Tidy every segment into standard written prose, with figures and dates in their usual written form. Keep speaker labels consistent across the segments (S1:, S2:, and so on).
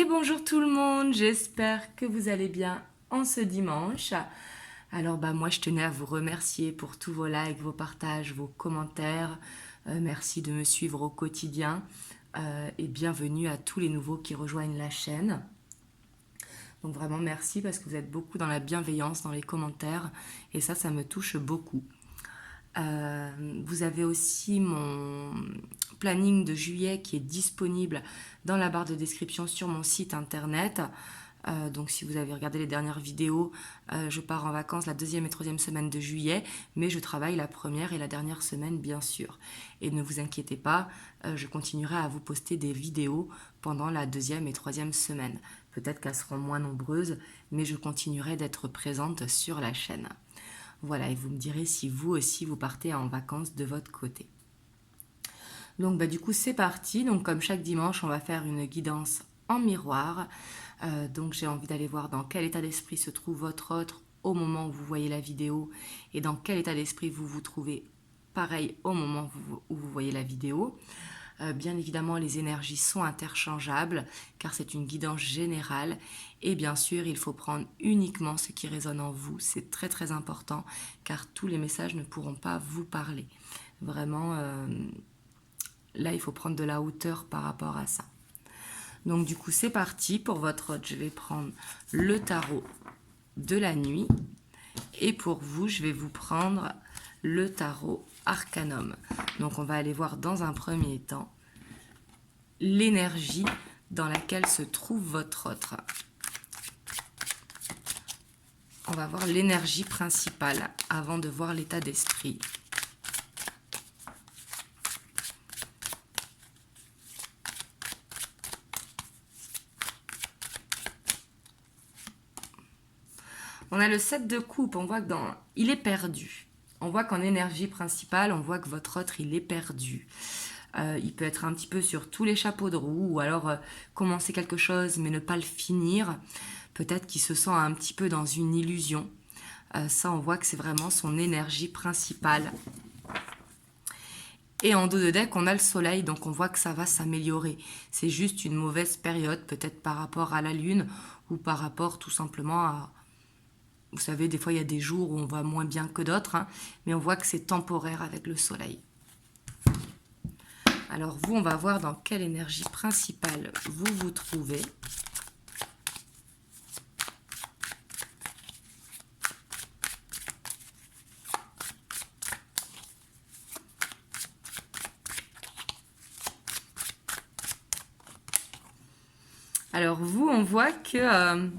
S1: Et bonjour tout le monde, j'espère que vous allez bien en ce dimanche. Alors moi je tenais à vous remercier pour tous vos likes, vos partages, vos commentaires. Merci de me suivre au quotidien et bienvenue à tous les nouveaux qui rejoignent la chaîne. Donc vraiment merci parce que vous êtes beaucoup dans la bienveillance, dans les commentaires et ça me touche beaucoup. Vous avez aussi mon planning de juillet qui est disponible dans la barre de description sur mon site internet. Donc si vous avez regardé les dernières vidéos, je pars en vacances la 2e et 3e semaine de juillet, mais je travaille la première et la dernière semaine bien sûr. Et ne vous inquiétez pas, je continuerai à vous poster des vidéos pendant la 2e et 3e semaine. Peut-être qu'elles seront moins nombreuses, mais je continuerai d'être présente sur la chaîne. Voilà, et vous me direz si vous aussi vous partez en vacances de votre côté. Donc du coup c'est parti, donc comme chaque dimanche on va faire une guidance en miroir. Donc j'ai envie d'aller voir dans quel état d'esprit se trouve votre autre au moment où vous voyez la vidéo et dans quel état d'esprit vous vous trouvez pareil au moment où vous voyez la vidéo. Bien évidemment, les énergies sont interchangeables car c'est une guidance générale et bien sûr, il faut prendre uniquement ce qui résonne en vous. C'est très très important car tous les messages ne pourront pas vous parler. Vraiment, là, il faut prendre de la hauteur par rapport à ça. Donc du coup, c'est parti pour votre hôte. Je vais prendre le tarot de la nuit et pour vous, je vais vous prendre le tarot Arcanum. Donc on va aller voir dans un premier temps l'énergie dans laquelle se trouve votre autre. On va voir l'énergie principale avant de voir l'état d'esprit. On a le 7 de coupe, on voit que il est perdu. On voit qu'en énergie principale, on voit que votre autre, il est perdu. Il peut être un petit peu sur tous les chapeaux de roue ou alors commencer quelque chose mais ne pas le finir. Peut-être qu'il se sent un petit peu dans une illusion. Ça, on voit que c'est vraiment son énergie principale. Et en dos de deck, on a le soleil, donc on voit que ça va s'améliorer. C'est juste une mauvaise période, peut-être par rapport à la lune ou par rapport tout simplement à... Vous savez, des fois, il y a des jours où on va moins bien que d'autres, hein, mais on voit que c'est temporaire avec le soleil. Alors vous, on va voir dans quelle énergie principale vous vous trouvez. Alors vous, on voit que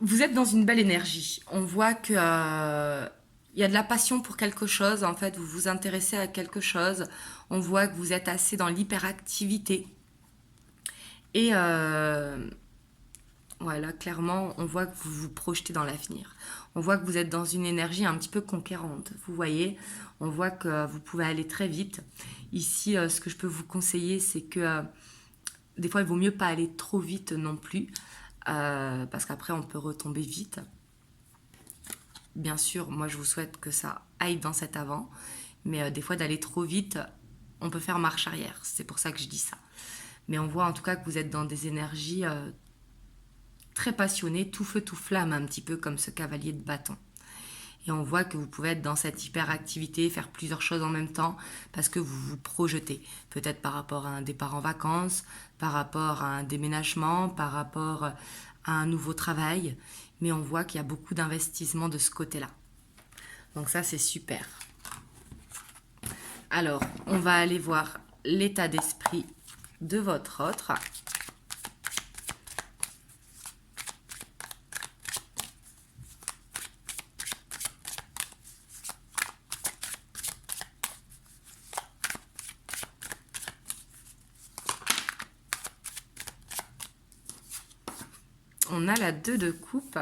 S1: vous êtes dans une belle énergie. On voit que il y a de la passion pour quelque chose. En fait, vous vous intéressez à quelque chose. On voit que vous êtes assez dans l'hyperactivité. Et voilà, clairement, on voit que vous vous projetez dans l'avenir. On voit que vous êtes dans une énergie un petit peu conquérante. Vous voyez, on voit que vous pouvez aller très vite. Ici, ce que je peux vous conseiller, c'est que des fois, il vaut mieux pas aller trop vite non plus, parce qu'après, on peut retomber vite. Bien sûr, moi, je vous souhaite que ça aille dans cet avant, mais des fois, d'aller trop vite, on peut faire marche arrière. C'est pour ça que je dis ça. Mais on voit en tout cas que vous êtes dans des énergies très passionnées, tout feu, tout flamme, un petit peu comme ce cavalier de bâton. Et on voit que vous pouvez être dans cette hyperactivité, faire plusieurs choses en même temps, parce que vous vous projetez. Peut-être par rapport à un départ en vacances, par rapport à un déménagement, par rapport à un nouveau travail. Mais on voit qu'il y a beaucoup d'investissement de ce côté-là. Donc ça, c'est super. Alors, on va aller voir l'état d'esprit de votre autre. On a la 2 de coupe.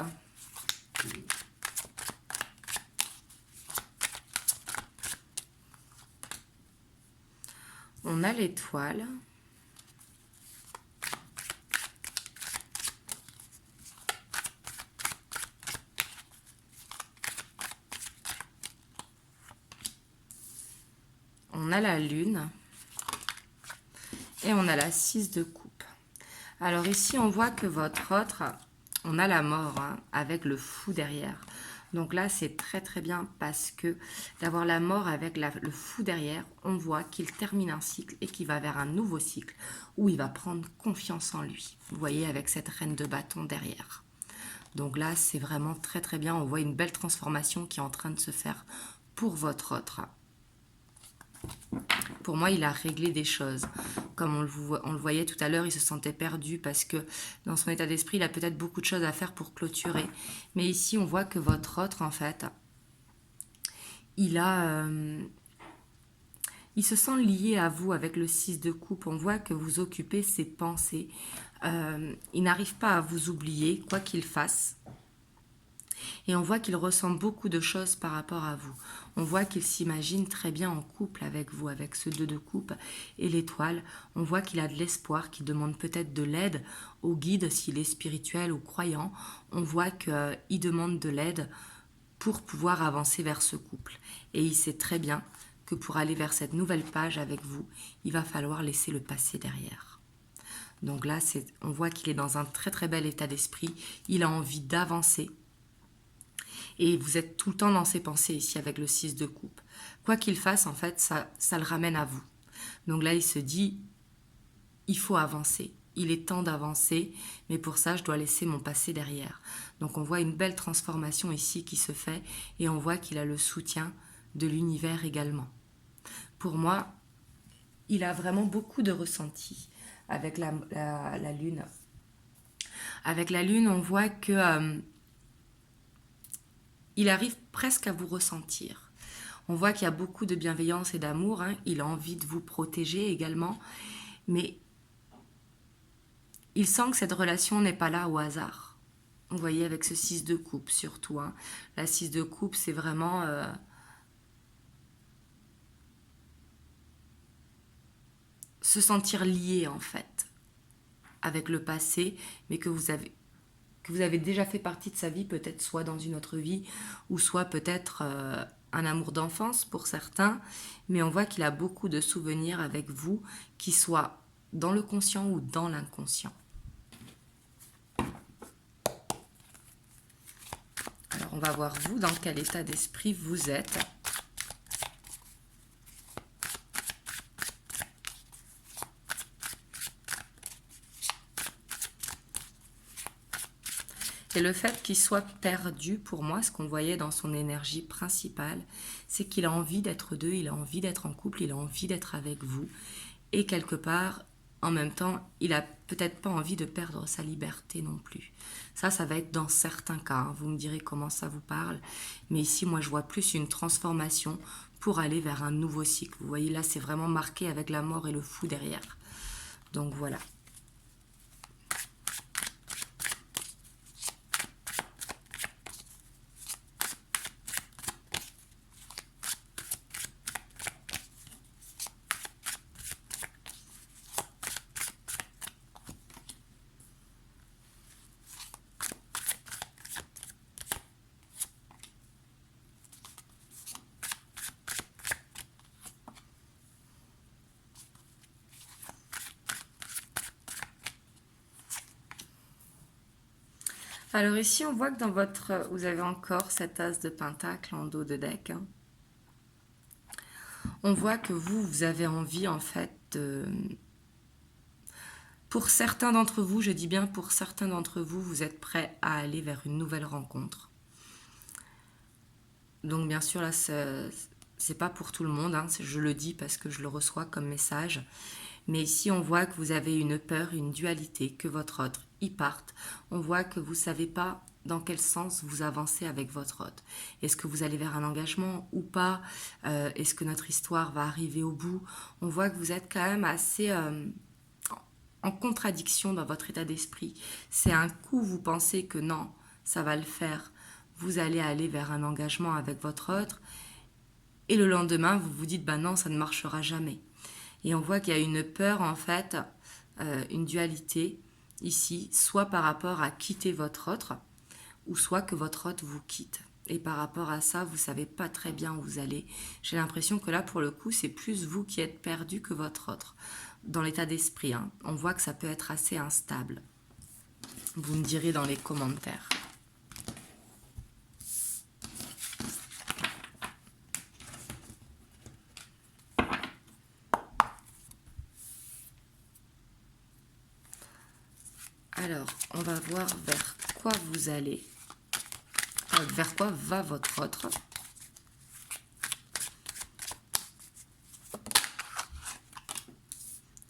S1: On a l'étoile. On a la lune. Et on a la 6 de coupe. Alors ici, on voit que votre autre, on a la mort hein, avec le fou derrière. Donc là, c'est très très bien parce que d'avoir la mort avec le fou derrière, on voit qu'il termine un cycle et qu'il va vers un nouveau cycle où il va prendre confiance en lui. Vous voyez, avec cette reine de bâton derrière. Donc là, c'est vraiment très très bien. On voit une belle transformation qui est en train de se faire pour votre autre. Pour moi, il a réglé des choses. Comme on le voyait tout à l'heure, il se sentait perdu parce que dans son état d'esprit, il a peut-être beaucoup de choses à faire pour clôturer. Mais ici, on voit que votre autre, en fait, il se sent lié à vous avec le 6 de coupe. On voit que vous occupez ses pensées. Il n'arrive pas à vous oublier, quoi qu'il fasse. Et on voit qu'il ressent beaucoup de choses par rapport à vous. On voit qu'il s'imagine très bien en couple avec vous, avec ce 2 de coupe et l'étoile. On voit qu'il a de l'espoir, qu'il demande peut-être de l'aide au guide s'il est spirituel ou croyant. On voit qu'il demande de l'aide pour pouvoir avancer vers ce couple. Et il sait très bien que pour aller vers cette nouvelle page avec vous, il va falloir laisser le passé derrière. Donc là, on voit qu'il est dans un très très bel état d'esprit. Il a envie d'avancer. Et vous êtes tout le temps dans ses pensées ici avec le 6 de coupe. Quoi qu'il fasse, en fait, ça le ramène à vous. Donc là, il se dit, il faut avancer. Il est temps d'avancer, mais pour ça, je dois laisser mon passé derrière. Donc on voit une belle transformation ici qui se fait et on voit qu'il a le soutien de l'univers également. Pour moi, il a vraiment beaucoup de ressenti avec la Lune. Avec la Lune, on voit que... il arrive presque à vous ressentir. On voit qu'il y a beaucoup de bienveillance et d'amour. Hein. Il a envie de vous protéger également. Mais il sent que cette relation n'est pas là au hasard. Vous voyez, avec ce 6 de coupe surtout. Hein. La 6 de coupe, c'est vraiment... se sentir lié, en fait, avec le passé, mais que vous avez déjà fait partie de sa vie, peut-être soit dans une autre vie, ou soit peut-être un amour d'enfance pour certains, mais on voit qu'il a beaucoup de souvenirs avec vous, qui soient dans le conscient ou dans l'inconscient. Alors on va voir vous, dans quel état d'esprit vous êtes. Et le fait qu'il soit perdu, pour moi, ce qu'on voyait dans son énergie principale, c'est qu'il a envie d'être deux, il a envie d'être en couple, il a envie d'être avec vous. Et quelque part, en même temps, il a peut-être pas envie de perdre sa liberté non plus. Ça va être dans certains cas. Hein. Vous me direz comment ça vous parle. Mais ici, moi, je vois plus une transformation pour aller vers un nouveau cycle. Vous voyez, là, c'est vraiment marqué avec la mort et le fou derrière. Donc, voilà. Alors ici, on voit que dans vous avez encore cet as de pentacle en dos de deck. Hein. On voit que vous avez envie en fait de... Pour certains d'entre vous, je dis bien pour certains d'entre vous, vous êtes prêts à aller vers une nouvelle rencontre. Donc bien sûr, là, c'est pas pour tout le monde, hein, je le dis parce que je le reçois comme message. Mais ici, on voit que vous avez une peur, une dualité, que votre autre y parte. On voit que vous ne savez pas dans quel sens vous avancez avec votre autre. Est-ce que vous allez vers un engagement ou pas? Est-ce que notre histoire va arriver au bout? On voit que vous êtes quand même assez en contradiction dans votre état d'esprit. C'est un coup, vous pensez que non, ça va le faire. Vous allez aller vers un engagement avec votre autre. Et le lendemain, vous vous dites, ben non, ça ne marchera jamais. Et on voit qu'il y a une peur, en fait, une dualité ici, soit par rapport à quitter votre autre, ou soit que votre autre vous quitte. Et par rapport à ça, vous ne savez pas très bien où vous allez. J'ai l'impression que là, pour le coup, c'est plus vous qui êtes perdu que votre autre. dans l'état d'esprit, hein. On voit que ça peut être assez instable. Vous me direz dans les commentaires. Alors, on va voir vers quoi vous allez, vers quoi va votre autre.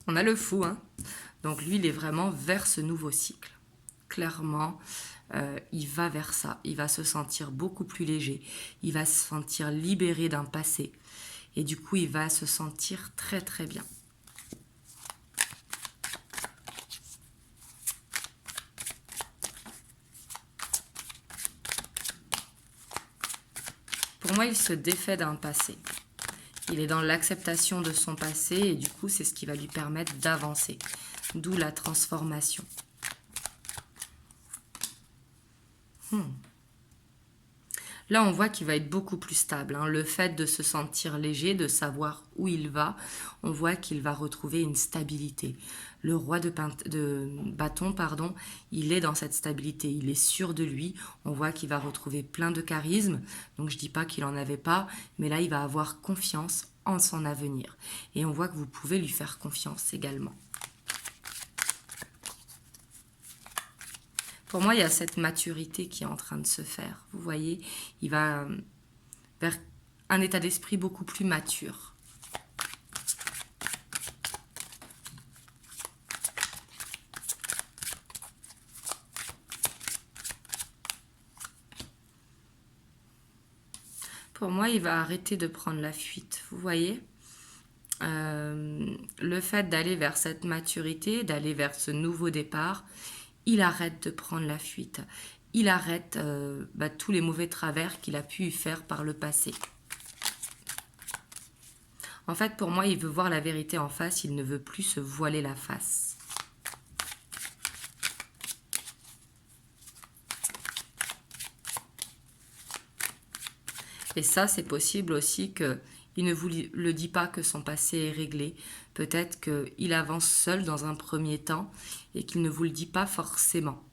S1: On a le fou, hein. Donc lui, il est vraiment vers ce nouveau cycle. Clairement, il va vers ça. Il va se sentir beaucoup plus léger. Il va se sentir libéré d'un passé. Et du coup, il va se sentir très très bien. Pour moi, il se défait d'un passé. Il est dans l'acceptation de son passé et du coup, c'est ce qui va lui permettre d'avancer. D'où la transformation. Là, on voit qu'il va être beaucoup plus stable, hein. Le fait de se sentir léger, de savoir où il va, on voit qu'il va retrouver une stabilité. Le roi de bâton, pardon, il est dans cette stabilité, il est sûr de lui. On voit qu'il va retrouver plein de charisme. Donc, je ne dis pas qu'il n'en avait pas, mais là, il va avoir confiance en son avenir. Et on voit que vous pouvez lui faire confiance également. Pour moi, il y a cette maturité qui est en train de se faire. Vous voyez, il va vers un état d'esprit beaucoup plus mature. Pour moi, il va arrêter de prendre la fuite. Vous voyez, le fait d'aller vers cette maturité, d'aller vers ce nouveau départ, il arrête de prendre la fuite. Il arrête tous les mauvais travers qu'il a pu faire par le passé. En fait, pour moi, il veut voir la vérité en face. Il ne veut plus se voiler la face. Et ça, c'est possible aussi qu'il ne vous le dit pas que son passé est réglé. Peut-être qu'il avance seul dans un premier temps et qu'il ne vous le dit pas forcément.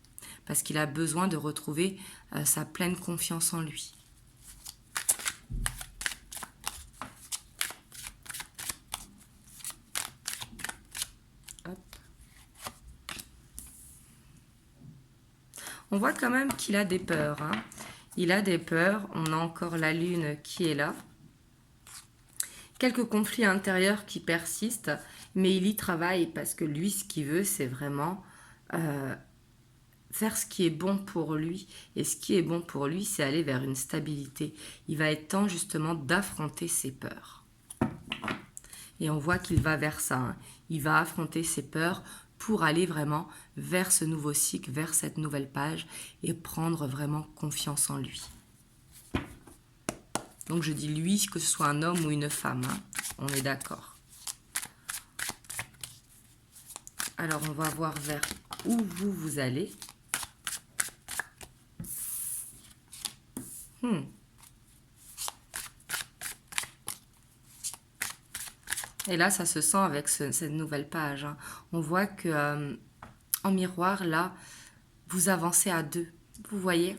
S1: Parce qu'il a besoin de retrouver sa pleine confiance en lui. Hop. On voit quand même qu'il a des peurs, hein. Il a des peurs. On a encore la lune qui est là. Quelques conflits intérieurs qui persistent, mais il y travaille parce que lui, ce qu'il veut, c'est vraiment faire ce qui est bon pour lui. Et ce qui est bon pour lui, c'est aller vers une stabilité. Il va être temps justement d'affronter ses peurs. Et on voit qu'il va vers ça, hein. Il va affronter ses peurs pour aller vraiment vers ce nouveau cycle, vers cette nouvelle page et prendre vraiment confiance en lui. Donc je dis lui, que ce soit un homme ou une femme, hein. On est d'accord. Alors on va voir vers où vous allez. Et là, ça se sent avec cette nouvelle page, hein. On voit que en miroir, là, vous avancez à deux. Vous voyez?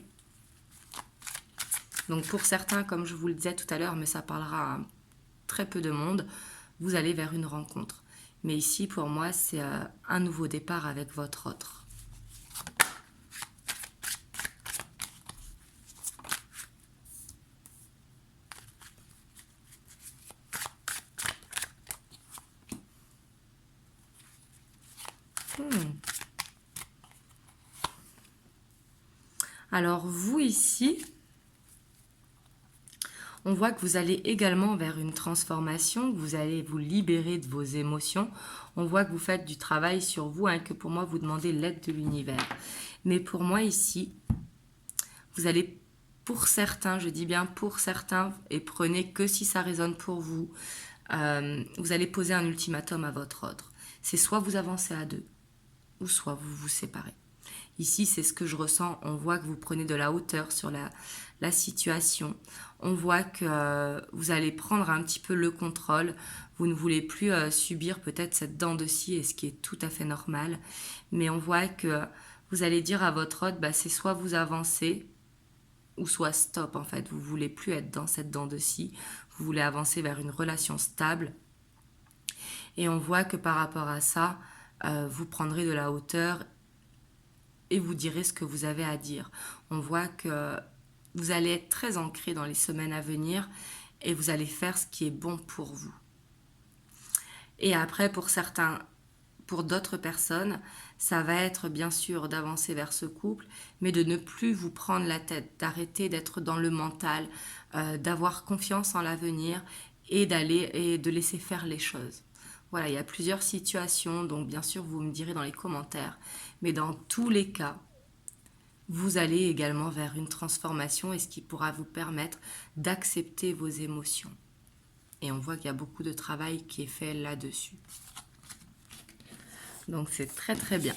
S1: Donc pour certains, comme je vous le disais tout à l'heure, mais ça parlera à très peu de monde, vous allez vers une rencontre. Mais ici, pour moi, c'est un nouveau départ avec votre autre. Alors vous ici, on voit que vous allez également vers une transformation, que vous allez vous libérer de vos émotions. On voit que vous faites du travail sur vous, hein, que pour moi vous demandez l'aide de l'univers. Mais pour moi ici, vous allez, pour certains, je dis bien pour certains, et prenez que si ça résonne pour vous, vous allez poser un ultimatum à votre autre. C'est soit vous avancez à deux, ou soit vous vous séparez. Ici, c'est ce que je ressens. On voit que vous prenez de la hauteur sur la situation. On voit que vous allez prendre un petit peu le contrôle. Vous ne voulez plus subir peut-être cette dent de scie, et ce qui est tout à fait normal. Mais on voit que vous allez dire à votre hôte, c'est soit vous avancez, ou soit stop en fait. Vous ne voulez plus être dans cette dent de scie. Vous voulez avancer vers une relation stable. Et on voit que par rapport à ça, vous prendrez de la hauteur et vous direz ce que vous avez à dire. On voit que vous allez être très ancré dans les semaines à venir et vous allez faire ce qui est bon pour vous. Et après, pour d'autres personnes, ça va être bien sûr d'avancer vers ce couple, mais de ne plus vous prendre la tête, d'arrêter d'être dans le mental, d'avoir confiance en l'avenir et de laisser faire les choses. Voilà, il y a plusieurs situations, donc bien sûr vous me direz dans les commentaires, mais dans tous les cas, vous allez également vers une transformation et ce qui pourra vous permettre d'accepter vos émotions. Et on voit qu'il y a beaucoup de travail qui est fait là-dessus. Donc c'est très très bien.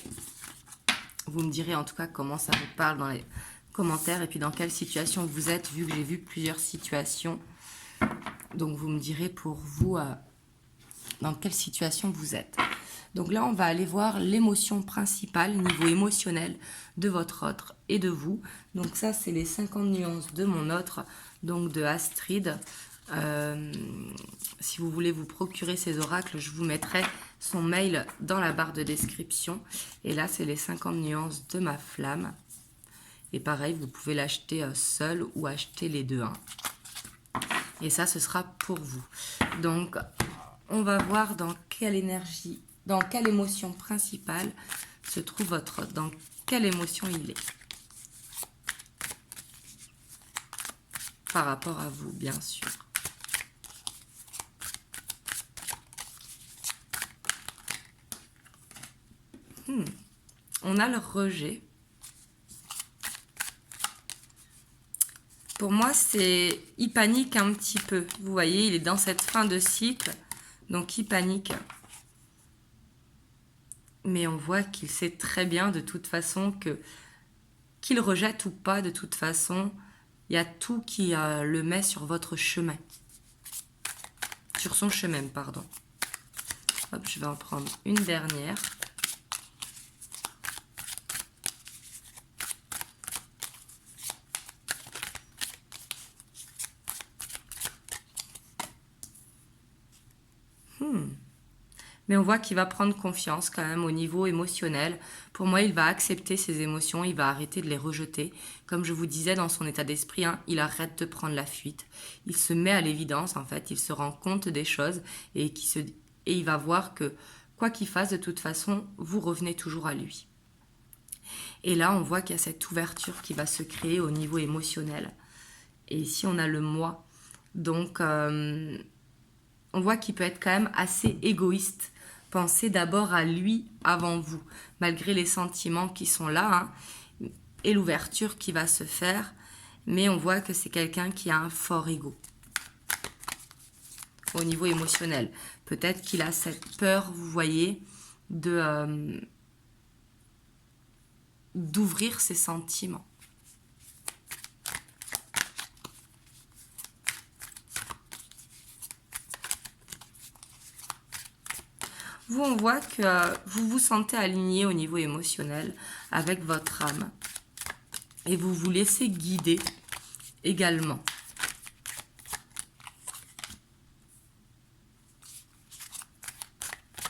S1: Vous me direz en tout cas comment ça vous parle dans les commentaires et puis dans quelle situation vous êtes, vu que j'ai vu plusieurs situations. Donc vous me direz pour vous dans quelle situation vous êtes. Donc là, on va aller voir l'émotion principale, niveau émotionnel de votre autre et de vous. Donc ça, c'est les 50 nuances de mon autre, donc de Astrid. Si vous voulez vous procurer ces oracles, je vous mettrai son mail dans la barre de description. Et là, c'est les 50 nuances de ma flamme. Et pareil, vous pouvez l'acheter seul ou acheter les deux. Et ça, ce sera pour vous. Donc, on va voir dans quelle énergie, dans quelle émotion principale se trouve votre autre, dans quelle émotion il est. Par rapport à vous, bien sûr. On a le rejet. Pour moi, il panique un petit peu. Vous voyez, il est dans cette fin de cycle. Donc, il panique. Mais on voit qu'il sait très bien de toute façon qu'il rejette ou pas, de toute façon, il y a tout qui le met sur votre chemin. Sur son chemin, pardon. Hop, je vais en prendre une dernière. Mais on voit qu'il va prendre confiance quand même au niveau émotionnel. Pour moi, il va accepter ses émotions, il va arrêter de les rejeter. Comme je vous disais, dans son état d'esprit, il arrête de prendre la fuite. Il se met à l'évidence, en fait, il se rend compte des choses et il va voir que, quoi qu'il fasse, de toute façon, vous revenez toujours à lui. Et là, on voit qu'il y a cette ouverture qui va se créer au niveau émotionnel. Et ici, on a le moi. Donc, on voit qu'il peut être quand même assez égoïste. Pensez d'abord à lui avant vous, malgré les sentiments qui sont là et l'ouverture qui va se faire. Mais on voit que c'est quelqu'un qui a un fort ego au niveau émotionnel. Peut-être qu'il a cette peur, vous voyez, d'ouvrir ses sentiments. Vous, on voit que vous vous sentez aligné au niveau émotionnel avec votre âme. Et vous vous laissez guider également.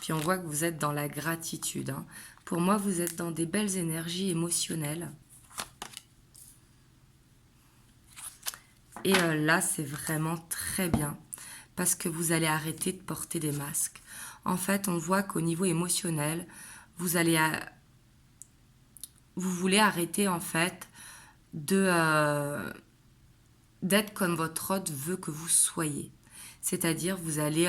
S1: Puis on voit que vous êtes dans la gratitude. Pour moi, vous êtes dans des belles énergies émotionnelles. Et là, c'est vraiment très bien. Parce que vous allez arrêter de porter des masques. En fait, on voit qu'au niveau émotionnel, vous voulez arrêter en fait d'être comme votre hôte veut que vous soyez. C'est-à-dire, vous allez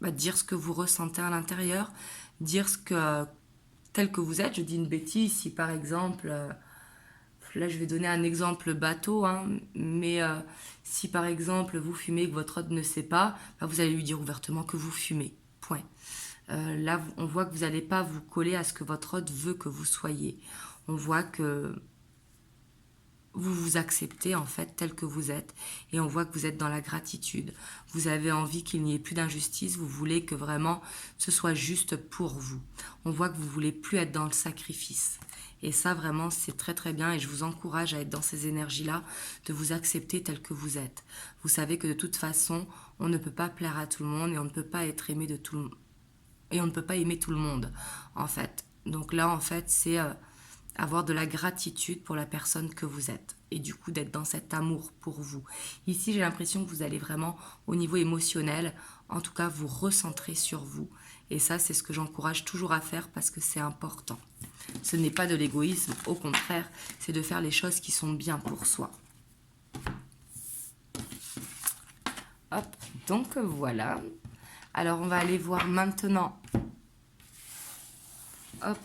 S1: dire ce que vous ressentez à l'intérieur, dire tel que vous êtes. Je dis une bêtise, si par exemple, là je vais donner un exemple bateau, mais si par exemple vous fumez et que votre hôte ne sait pas, vous allez lui dire ouvertement que vous fumez, point. Là, on voit que vous n'allez pas vous coller à ce que votre autre veut que vous soyez. On voit que vous vous acceptez en fait tel que vous êtes et on voit que vous êtes dans la gratitude. Vous avez envie qu'il n'y ait plus d'injustice, vous voulez que vraiment ce soit juste pour vous. On voit que vous voulez plus être dans le sacrifice. Et ça vraiment c'est très très bien et je vous encourage à être dans ces énergies-là, de vous accepter tel que vous êtes. Vous savez que de toute façon, on ne peut pas plaire à tout le monde et on ne peut pas être aimé de tout le monde. Et on ne peut pas aimer tout le monde en fait. Donc là en fait c'est avoir de la gratitude pour la personne que vous êtes et du coup d'être dans cet amour pour vous. Ici, j'ai l'impression que vous allez vraiment au niveau émotionnel, en tout cas vous recentrer sur vous. Et ça, c'est ce que j'encourage toujours à faire parce que c'est important. Ce n'est pas de l'égoïsme, au contraire, c'est de faire les choses qui sont bien pour soi. Hop, donc voilà. Alors, on va aller voir maintenant, hop,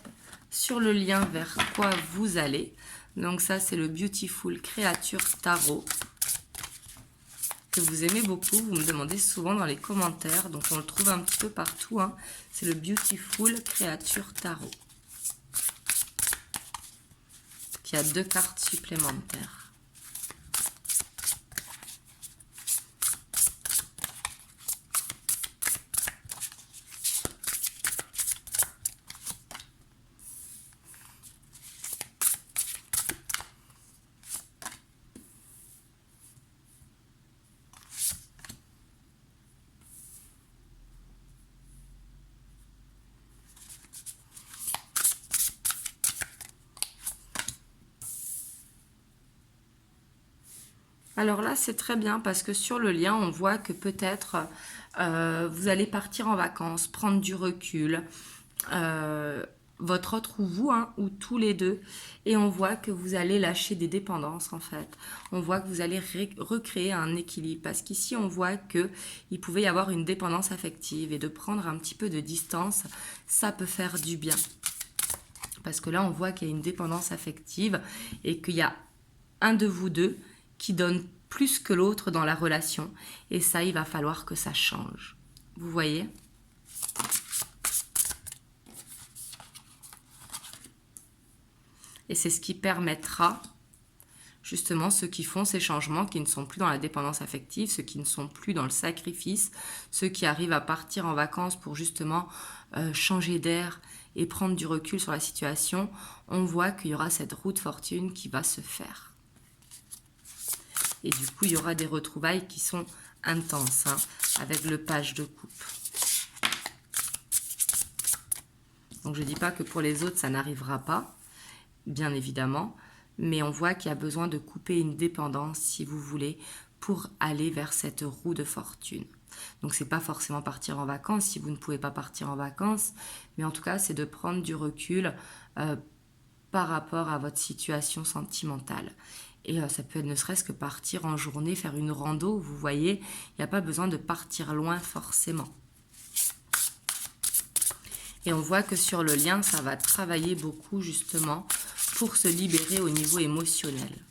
S1: sur le lien vers quoi vous allez. Donc ça, c'est le Beautiful Creature Tarot que vous aimez beaucoup. Vous me demandez souvent dans les commentaires. Donc on le trouve un petit peu partout. Hein. C'est le Beautiful Creature Tarot qui a 2 cartes supplémentaires. Alors là, c'est très bien parce que sur le lien, on voit que peut-être vous allez partir en vacances, prendre du recul, votre autre ou vous, hein, ou tous les deux, et on voit que vous allez lâcher des dépendances en fait. On voit que vous allez recréer un équilibre parce qu'ici, on voit que il pouvait y avoir une dépendance affective et de prendre un petit peu de distance, ça peut faire du bien. Parce que là, on voit qu'il y a une dépendance affective et qu'il y a un de vous deux qui donne plus que l'autre dans la relation. Et ça, il va falloir que ça change. Vous voyez ? Et c'est ce qui permettra, justement, ceux qui font ces changements, qui ne sont plus dans la dépendance affective, ceux qui ne sont plus dans le sacrifice, ceux qui arrivent à partir en vacances pour justement changer d'air et prendre du recul sur la situation, on voit qu'il y aura cette roue de fortune qui va se faire. Et du coup, il y aura des retrouvailles qui sont intenses, hein, avec le page de coupe. Donc, je ne dis pas que pour les autres, ça n'arrivera pas, bien évidemment, mais on voit qu'il y a besoin de couper une dépendance, si vous voulez, pour aller vers cette roue de fortune. Donc, ce n'est pas forcément partir en vacances, si vous ne pouvez pas partir en vacances, mais en tout cas, c'est de prendre du recul par rapport à votre situation sentimentale. Et ça peut être ne serait-ce que partir en journée, faire une rando, vous voyez, il n'y a pas besoin de partir loin forcément. Et on voit que sur le lien, ça va travailler beaucoup justement pour se libérer au niveau émotionnel.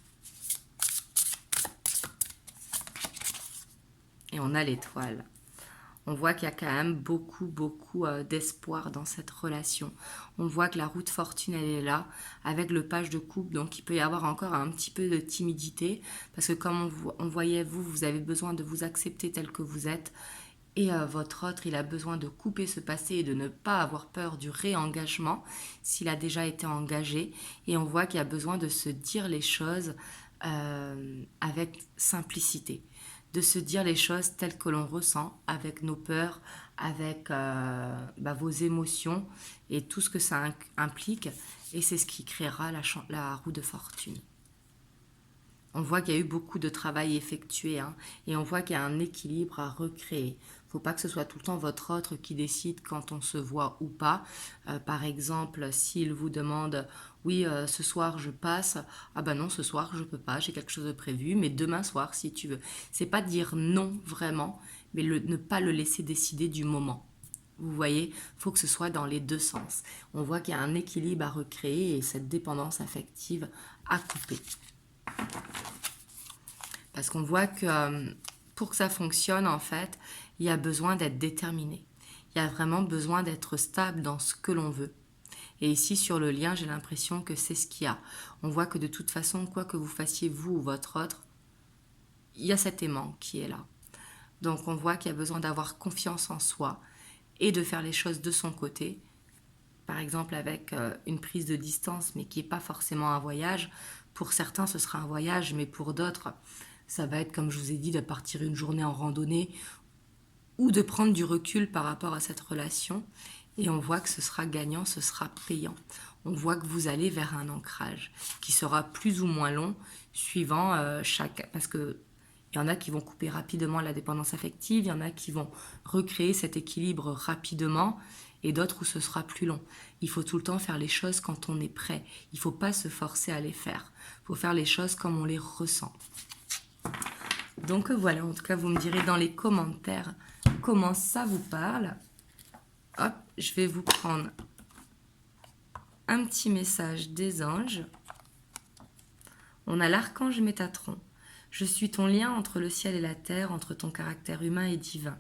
S1: Et on a l'étoile. On voit qu'il y a quand même beaucoup d'espoir dans cette relation. On voit que la roue de fortune, elle est là, avec le page de coupe. Donc, il peut y avoir encore un petit peu de timidité. Parce que comme on voyait, vous avez besoin de vous accepter tel que vous êtes. Et votre autre, il a besoin de couper ce passé et de ne pas avoir peur du réengagement s'il a déjà été engagé. Et on voit qu'il y a besoin de se dire les choses avec simplicité. De se dire les choses telles que l'on ressent, avec nos peurs, avec vos émotions et tout ce que ça implique. Et c'est ce qui créera la roue de fortune. On voit qu'il y a eu beaucoup de travail effectué, hein, et on voit qu'il y a un équilibre à recréer. Il ne faut pas que ce soit tout le temps votre autre qui décide quand on se voit ou pas. Par exemple, s'il vous demande « Oui, ce soir je passe », « Ah ben non, ce soir je ne peux pas, j'ai quelque chose de prévu, mais demain soir si tu veux. » C'est pas dire non vraiment, mais ne pas le laisser décider du moment. Vous voyez, il faut que ce soit dans les deux sens. On voit qu'il y a un équilibre à recréer et cette dépendance affective à couper. Parce qu'on voit que pour que ça fonctionne, en fait, il y a besoin d'être déterminé. Il y a vraiment besoin d'être stable dans ce que l'on veut. Et ici, sur le lien, j'ai l'impression que c'est ce qu'il y a. On voit que de toute façon, quoi que vous fassiez, vous ou votre autre, il y a cet aimant qui est là. Donc on voit qu'il y a besoin d'avoir confiance en soi et de faire les choses de son côté. Par exemple avec une prise de distance, mais qui n'est pas forcément un voyage. Pour certains, ce sera un voyage, mais pour d'autres, ça va être, comme je vous ai dit, de partir une journée en randonnée ou de prendre du recul par rapport à cette relation. Et on voit que ce sera gagnant, ce sera payant. On voit que vous allez vers un ancrage qui sera plus ou moins long suivant chaque... Parce que il y en a qui vont couper rapidement la dépendance affective, il y en a qui vont recréer cet équilibre rapidement et d'autres où ce sera plus long. Il faut tout le temps faire les choses quand on est prêt. Il ne faut pas se forcer à les faire. Il faut faire les choses comme on les ressent. Donc voilà, en tout cas, vous me direz dans les commentaires comment ça vous parle. Hop, je vais vous prendre un petit message des anges. On a l'archange Métatron. Je suis ton lien entre le ciel et la terre, entre ton caractère humain et divin.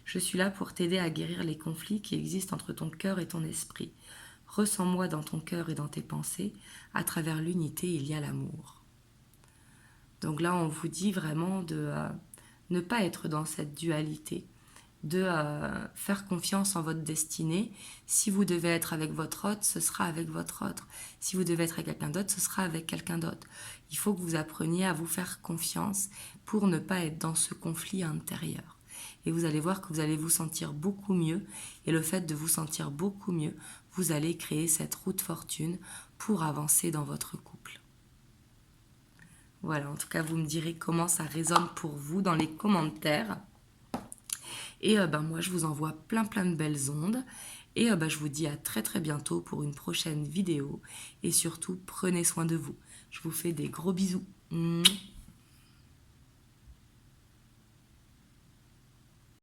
S1: Je suis là pour t'aider à guérir les conflits qui existent entre ton cœur et ton esprit. Ressens-moi dans ton cœur et dans tes pensées. À travers l'unité, il y a l'amour. Donc là, on vous dit vraiment de ne pas être dans cette dualité, de faire confiance en votre destinée. Si vous devez être avec votre autre, ce sera avec votre autre. Si vous devez être avec quelqu'un d'autre, ce sera avec quelqu'un d'autre. Il faut que vous appreniez à vous faire confiance pour ne pas être dans ce conflit intérieur. Et vous allez voir que vous allez vous sentir beaucoup mieux. Et le fait de vous sentir beaucoup mieux, vous allez créer cette route fortune pour avancer dans votre couple. Voilà, en tout cas, vous me direz comment ça résonne pour vous dans les commentaires. Et moi, je vous envoie plein de belles ondes. Et je vous dis à très bientôt pour une prochaine vidéo. Et surtout, prenez soin de vous. Je vous fais des gros bisous.